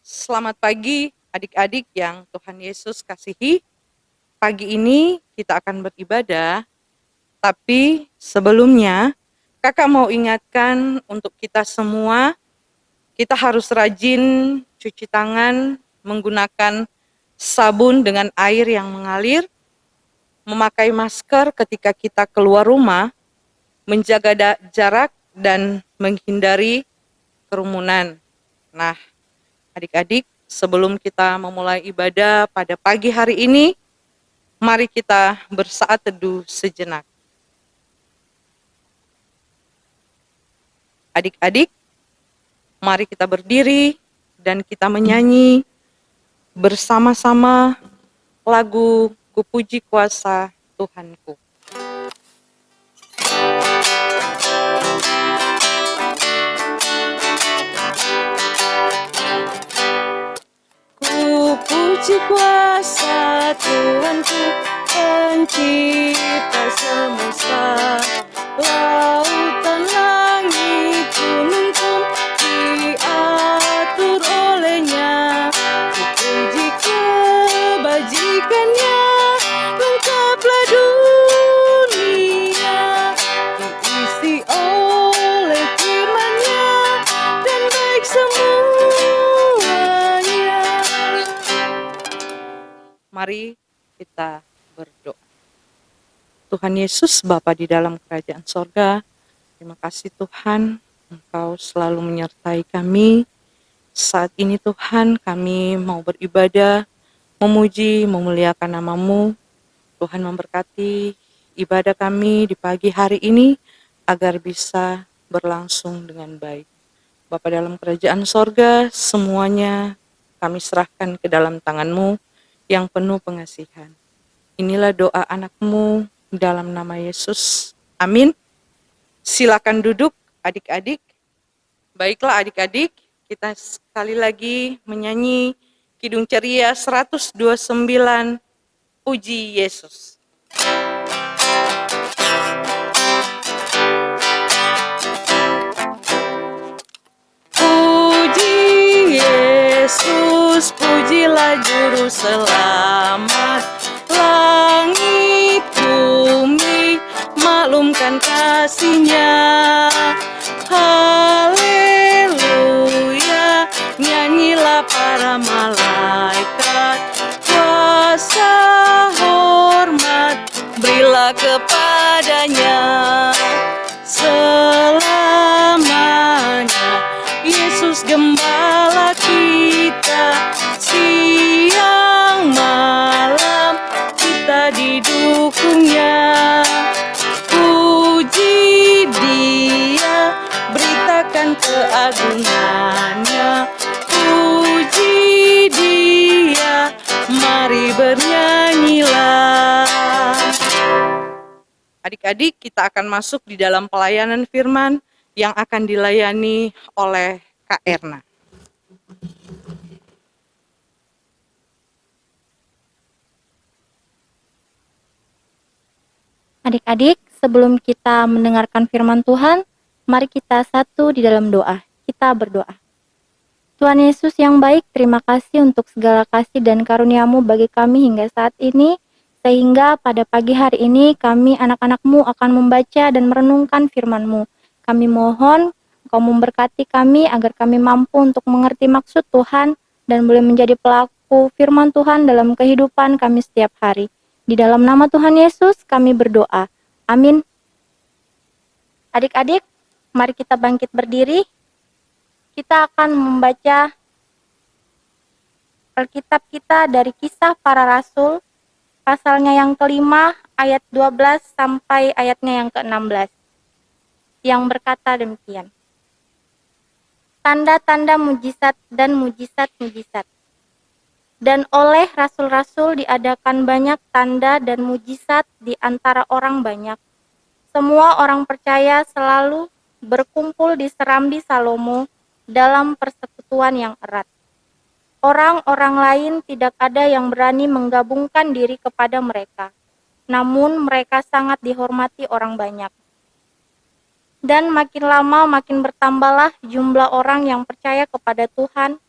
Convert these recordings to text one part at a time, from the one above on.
Selamat pagi adik-adik yang Tuhan Yesus kasihi. Pagi ini kita akan beribadah, tapi sebelumnya kakak mau ingatkan untuk kita semua, kita harus rajin cuci tangan menggunakan sabun dengan air yang mengalir, memakai masker ketika kita keluar rumah, menjaga jarak dan menghindari kerumunan. Nah, adik-adik, sebelum kita memulai ibadah pada pagi hari ini, mari kita bersaat teduh sejenak. Adik-adik, mari kita berdiri dan kita menyanyi bersama-sama lagu Ku Puji Kuasa Tuhanku. Ku puji kuasa Tuhanku, pencipta semesta, lautan langit gunung pun diatur olehnya. Ku puji kebajikannya, lengkaplah dunia, diisi oleh firman-Nya dan baik semuanya. Mari kita berdoa. Tuhan Yesus, Bapa di dalam kerajaan sorga, terima kasih Tuhan, Engkau selalu menyertai kami. Saat ini Tuhan, kami mau beribadah, memuji, memuliakan nama-Mu. Tuhan memberkati ibadah kami di pagi hari ini, agar bisa berlangsung dengan baik. Bapa dalam kerajaan sorga, semuanya kami serahkan ke dalam tangan-Mu yang penuh pengasihan. Inilah doa anak-Mu dalam nama Yesus. Amin. Silakan duduk adik-adik. Baiklah adik-adik, kita sekali lagi menyanyi Kidung Ceria 129, Puji Yesus. Puji Yesus, pujilah Juru Selamat. Langit bumi maklumkan kasih-Nya. Haleluya, nyanyilah para malaikat. Kuasa hormat berilah kepadanya selamanya. Yesus gembala kita, siang malam kita didukung-Nya. Puji Dia, beritakan keagungan-Nya. Puji Dia, mari bernyanyilah. Adik-adik, kita akan masuk di dalam pelayanan firman yang akan dilayani oleh Kak Erna. Adik-adik, sebelum kita mendengarkan firman Tuhan, mari kita satu di dalam doa. Kita berdoa. Tuhan Yesus yang baik, terima kasih untuk segala kasih dan karunia-Mu bagi kami hingga saat ini, sehingga pada pagi hari ini kami anak-anak-Mu akan membaca dan merenungkan firman-Mu. Kami mohon Engkau memberkati kami agar kami mampu untuk mengerti maksud Tuhan dan boleh menjadi pelaku firman Tuhan dalam kehidupan kami setiap hari. Di dalam nama Tuhan Yesus kami berdoa. Amin. Adik-adik, mari kita bangkit berdiri. Kita akan membaca Alkitab kita dari Kisah Para Rasul, pasalnya yang kelima, ayat 12 sampai ayatnya yang ke-16. Yang berkata demikian. Tanda-tanda mujizat dan mujizat-mujizat. Dan oleh rasul-rasul diadakan banyak tanda dan mujizat di antara orang banyak. Semua orang percaya selalu berkumpul di Serambi Salomo dalam persekutuan yang erat. Orang-orang lain tidak ada yang berani menggabungkan diri kepada mereka. Namun mereka sangat dihormati orang banyak. Dan makin lama makin bertambahlah jumlah orang yang percaya kepada Tuhan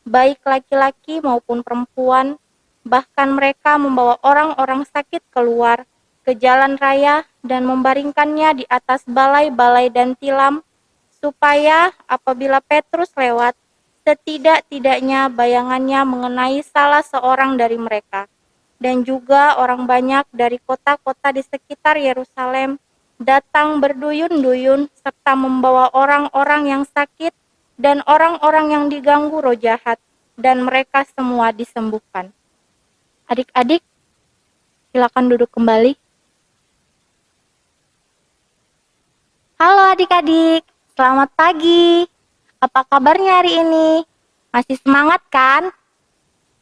baik laki-laki maupun perempuan, bahkan mereka membawa orang-orang sakit keluar ke jalan raya dan membaringkannya di atas balai-balai dan tilam, supaya apabila Petrus lewat, setidak-tidaknya bayangannya mengenai salah seorang dari mereka. Dan juga orang banyak dari kota-kota di sekitar Yerusalem datang berduyun-duyun serta membawa orang-orang yang sakit dan orang-orang yang diganggu roh jahat, dan mereka semua disembuhkan. Adik-adik, silakan duduk kembali. Halo adik-adik, selamat pagi. Apa kabarnya hari ini? Masih semangat kan?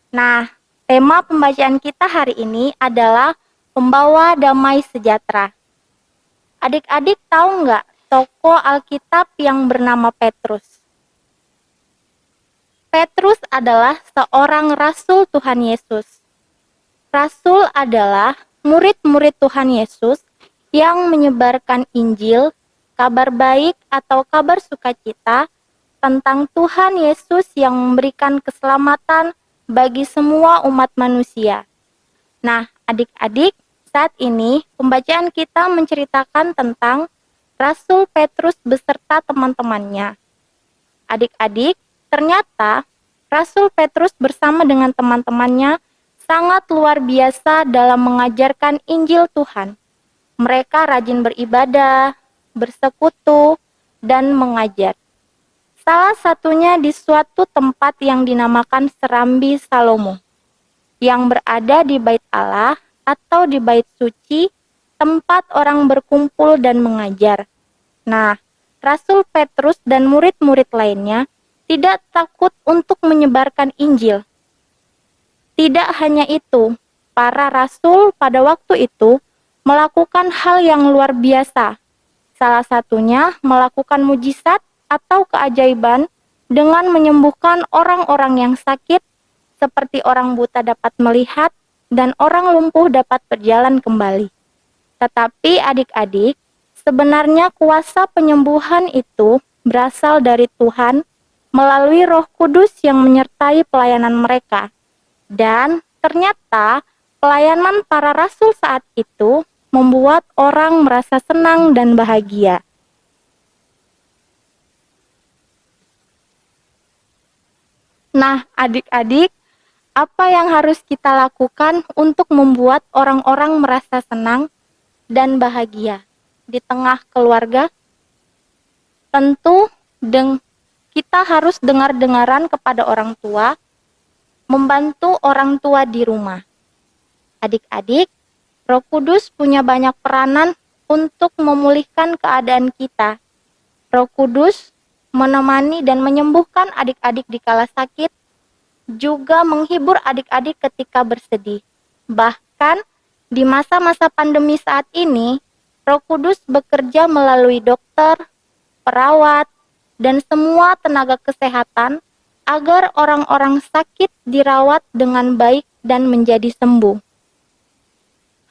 Nah, tema pembacaan kita hari ini adalah pembawa damai sejahtera. Adik-adik tahu nggak tokoh Alkitab yang bernama Petrus? Petrus adalah seorang rasul Tuhan Yesus. Rasul adalah murid-murid Tuhan Yesus yang menyebarkan Injil, kabar baik atau kabar sukacita tentang Tuhan Yesus yang memberikan keselamatan bagi semua umat manusia. Nah, adik-adik, saat ini pembacaan kita menceritakan tentang Rasul Petrus beserta teman-temannya. Adik-adik, ternyata Rasul Petrus bersama dengan teman-temannya sangat luar biasa dalam mengajarkan Injil Tuhan. Mereka rajin beribadah, bersekutu, dan mengajar. Salah satunya di suatu tempat yang dinamakan Serambi Salomo, yang berada di Bait Allah atau di Bait Suci, tempat orang berkumpul dan mengajar. Nah, Rasul Petrus dan murid-murid lainnya tidak takut untuk menyebarkan Injil. Tidak hanya itu, para rasul pada waktu itu melakukan hal yang luar biasa. Salah satunya melakukan mujizat atau keajaiban dengan menyembuhkan orang-orang yang sakit, seperti orang buta dapat melihat dan orang lumpuh dapat berjalan kembali. Tetapi adik-adik, sebenarnya kuasa penyembuhan itu berasal dari Tuhan melalui Roh Kudus yang menyertai pelayanan mereka. Dan ternyata pelayanan para rasul saat itu membuat orang merasa senang dan bahagia. Nah, adik-adik, apa yang harus kita lakukan untuk membuat orang-orang merasa senang dan bahagia di tengah keluarga? Tentu, kita harus dengar-dengaran kepada orang tua, membantu orang tua di rumah. Adik-adik, Roh Kudus punya banyak peranan untuk memulihkan keadaan kita. Roh Kudus menemani dan menyembuhkan adik-adik di kala sakit, juga menghibur adik-adik ketika bersedih. Bahkan di masa-masa pandemi saat ini, Roh Kudus bekerja melalui dokter, perawat, dan semua tenaga kesehatan agar orang-orang sakit dirawat dengan baik dan menjadi sembuh.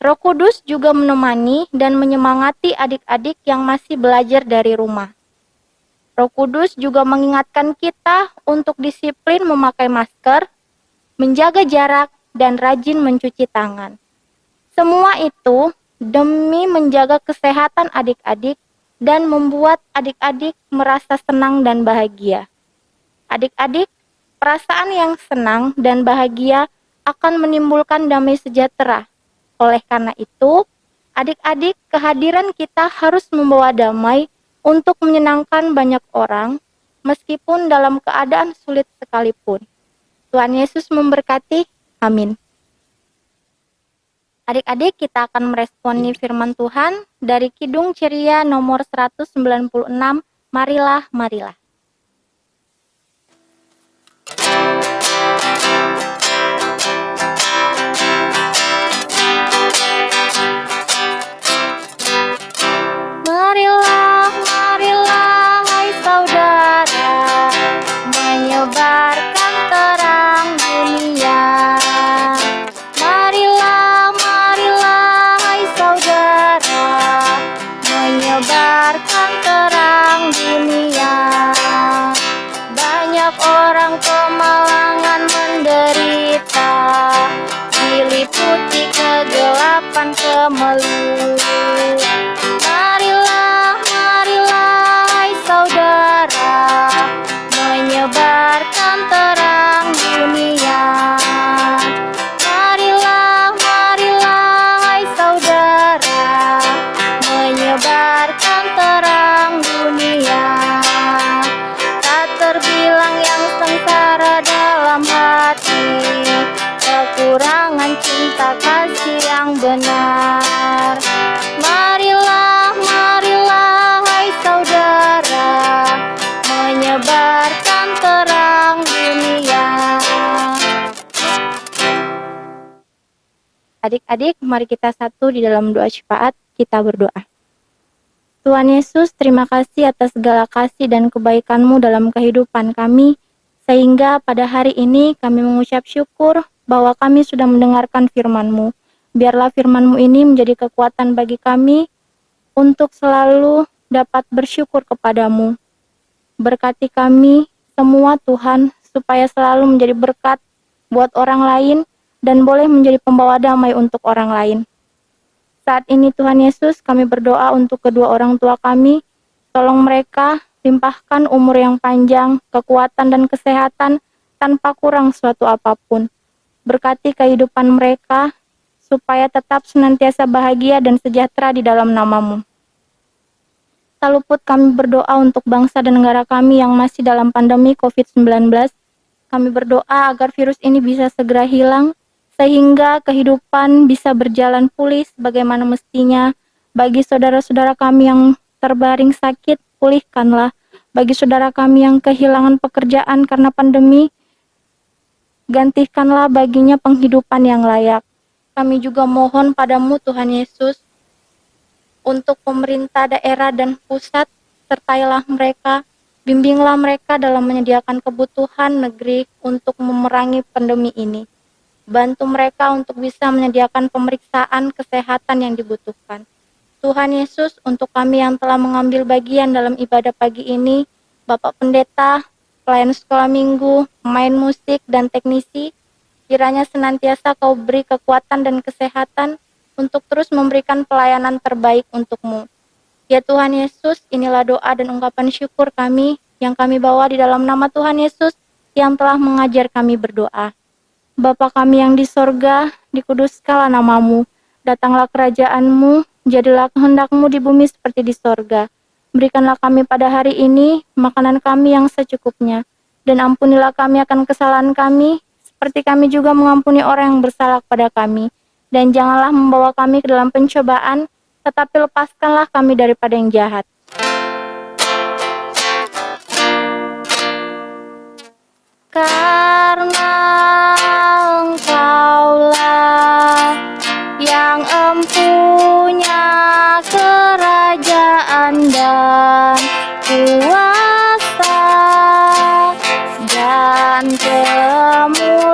Roh Kudus juga menemani dan menyemangati adik-adik yang masih belajar dari rumah. Roh Kudus juga mengingatkan kita untuk disiplin memakai masker, menjaga jarak, dan rajin mencuci tangan. Semua itu demi menjaga kesehatan adik-adik dan membuat adik-adik merasa senang dan bahagia. Adik-adik, perasaan yang senang dan bahagia akan menimbulkan damai sejahtera. Oleh karena itu, adik-adik, kehadiran kita harus membawa damai untuk menyenangkan banyak orang, meskipun dalam keadaan sulit sekalipun. Tuhan Yesus memberkati. Amin. Adik-adik, kita akan meresponi firman Tuhan dari Kidung Ceria nomor 196, Marilah, Marilah. Marilah, marilah, hai saudara, menyebarkan terang dunia. Marilah, marilah, hai saudara, menyebarkan terang dunia. Banyak orang kemalangan bukan kemelut. Marilah, marilah, hai saudara, menyebarkan terang dunia. Marilah, marilah, hai saudara, menyebarkan terang dunia. Tak terbilang yang sengsara dalam hati, kekurangan cinta kasih yang benar. Marilah, marilah, hai saudara, menyebarkan terang dunia. Adik-adik, mari kita satu di dalam doa syafaat, kita berdoa. Tuhan Yesus, terima kasih atas segala kasih dan kebaikan-Mu dalam kehidupan kami, sehingga pada hari ini kami mengucap syukur bahwa kami sudah mendengarkan firman-Mu. Biarlah firman-Mu ini menjadi kekuatan bagi kami untuk selalu dapat bersyukur kepadamu. Berkati kami semua Tuhan, supaya selalu menjadi berkat buat orang lain dan boleh menjadi pembawa damai untuk orang lain. Saat ini Tuhan Yesus, kami berdoa untuk kedua orang tua kami. Tolong mereka limpahkan umur yang panjang, kekuatan dan kesehatan tanpa kurang suatu apapun. Berkati kehidupan mereka supaya tetap senantiasa bahagia dan sejahtera di dalam nama-Mu. Tak luput kami berdoa untuk bangsa dan negara kami yang masih dalam pandemi COVID-19. Kami berdoa agar virus ini bisa segera hilang, sehingga kehidupan bisa berjalan pulih sebagaimana mestinya. Bagi saudara-saudara kami yang terbaring sakit, pulihkanlah. Bagi saudara kami yang kehilangan pekerjaan karena pandemi, gantikanlah baginya penghidupan yang layak. Kami juga mohon padamu Tuhan Yesus, untuk pemerintah daerah dan pusat, sertailah mereka, bimbinglah mereka dalam menyediakan kebutuhan negeri untuk memerangi pandemi ini. Bantu mereka untuk bisa menyediakan pemeriksaan kesehatan yang dibutuhkan. Tuhan Yesus, untuk kami yang telah mengambil bagian dalam ibadah pagi ini, Bapak Pendeta, pelayan sekolah minggu, pemain musik, dan teknisi, kiranya senantiasa Kau beri kekuatan dan kesehatan untuk terus memberikan pelayanan terbaik untuk-Mu. Ya Tuhan Yesus, inilah doa dan ungkapan syukur kami yang kami bawa di dalam nama Tuhan Yesus yang telah mengajar kami berdoa. Bapa kami yang di sorga, dikuduskanlah nama-Mu. Datanglah kerajaan-Mu, jadilah kehendak-Mu di bumi seperti di sorga. Berikanlah kami pada hari ini makanan kami yang secukupnya, dan ampunilah kami akan kesalahan kami, seperti kami juga mengampuni orang yang bersalah kepada kami. Dan janganlah membawa kami ke dalam pencobaan, tetapi lepaskanlah kami daripada yang jahat. Karena Engkaulah yang empunya kerajaan dan kuasa dan kemuliaan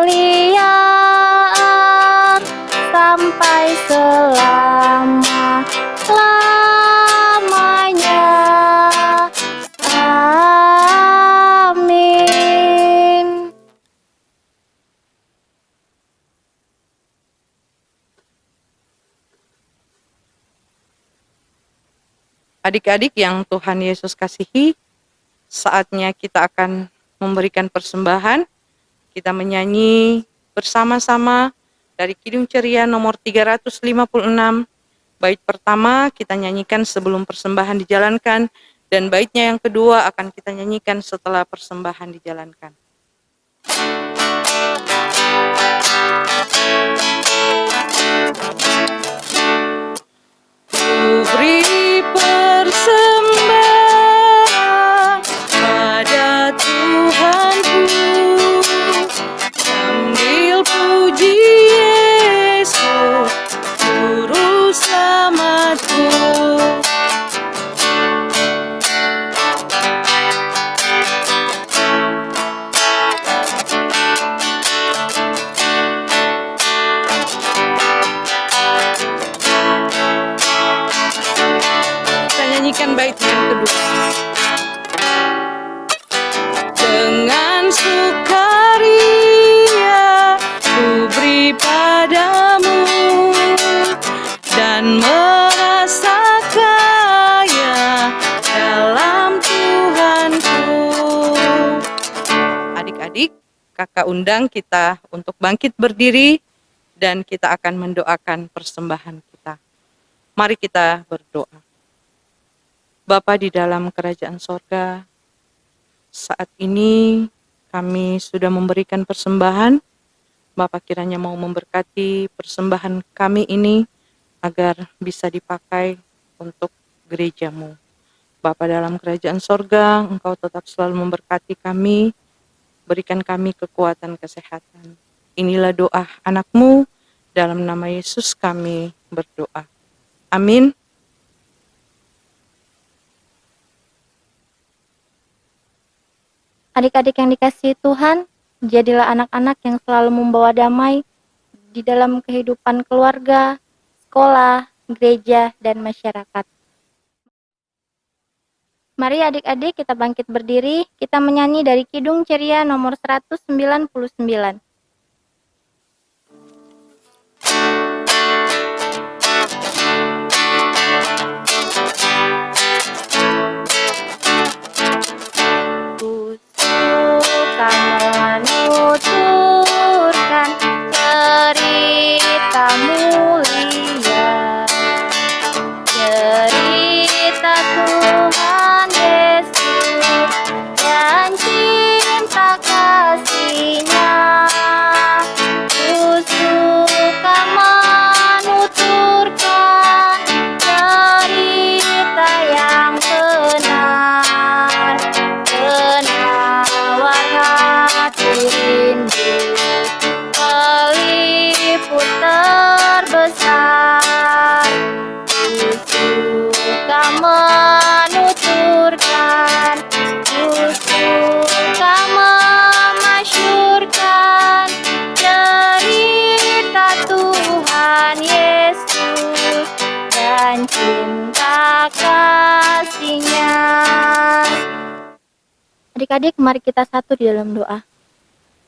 sampai selama-lamanya. Amin. Adik-adik yang Tuhan Yesus kasihi, saatnya kita akan memberikan persembahan. Kita menyanyi bersama-sama dari Kidung Ceria nomor 356. Bait pertama kita nyanyikan sebelum persembahan dijalankan, dan baitnya yang kedua akan kita nyanyikan setelah persembahan dijalankan. Ku beri persembahan pada Tuhanku, sambil puji Yesus, Juru Selamatku. Kakak undang kita untuk bangkit berdiri dan kita akan mendoakan persembahan kita. Mari kita berdoa. Bapa di dalam kerajaan sorga, saat ini kami sudah memberikan persembahan. Bapa kiranya mau memberkati persembahan kami ini agar bisa dipakai untuk gerejamu. Bapa dalam kerajaan sorga, Engkau tetap selalu memberkati kami, berikan kami kekuatan kesehatan. Inilah doa anak-Mu, dalam nama Yesus kami berdoa. Amin. Adik-adik yang dikasihi Tuhan, jadilah anak-anak yang selalu membawa damai di dalam kehidupan keluarga, sekolah, gereja, dan masyarakat. Mari adik-adik kita bangkit berdiri, kita menyanyi dari Kidung Ceria nomor 199. Ku suka menuturkan cerita mulia, cerita Tuhan Yesus dan cinta kasih-Nya. Ku suka menuturkan cerita yang benar, penawar hati rindu, peliput terbesar. Ku suka menuturkan, ku suka memasyurkan cerita Tuhan Yesus dan cinta kasih-Nya. Adik-adik, mari kita satu di dalam doa.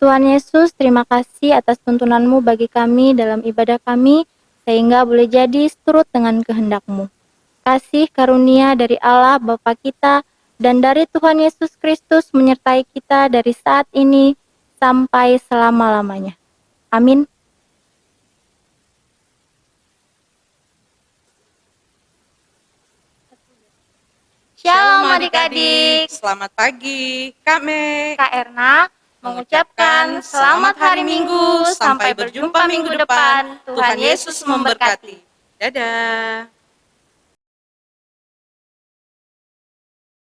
Tuhan Yesus, terima kasih atas tuntunan-Mu bagi kami dalam ibadah kami, sehingga boleh jadi seturut dengan kehendak-Mu. Kasih karunia dari Allah Bapa kita dan dari Tuhan Yesus Kristus menyertai kita dari saat ini sampai selama-lamanya. Amin. Shalom adik-adik. Selamat pagi, Kak Me. Kak Erna mengucapkan selamat hari Minggu, sampai berjumpa minggu depan. Tuhan Yesus memberkati. Dadah.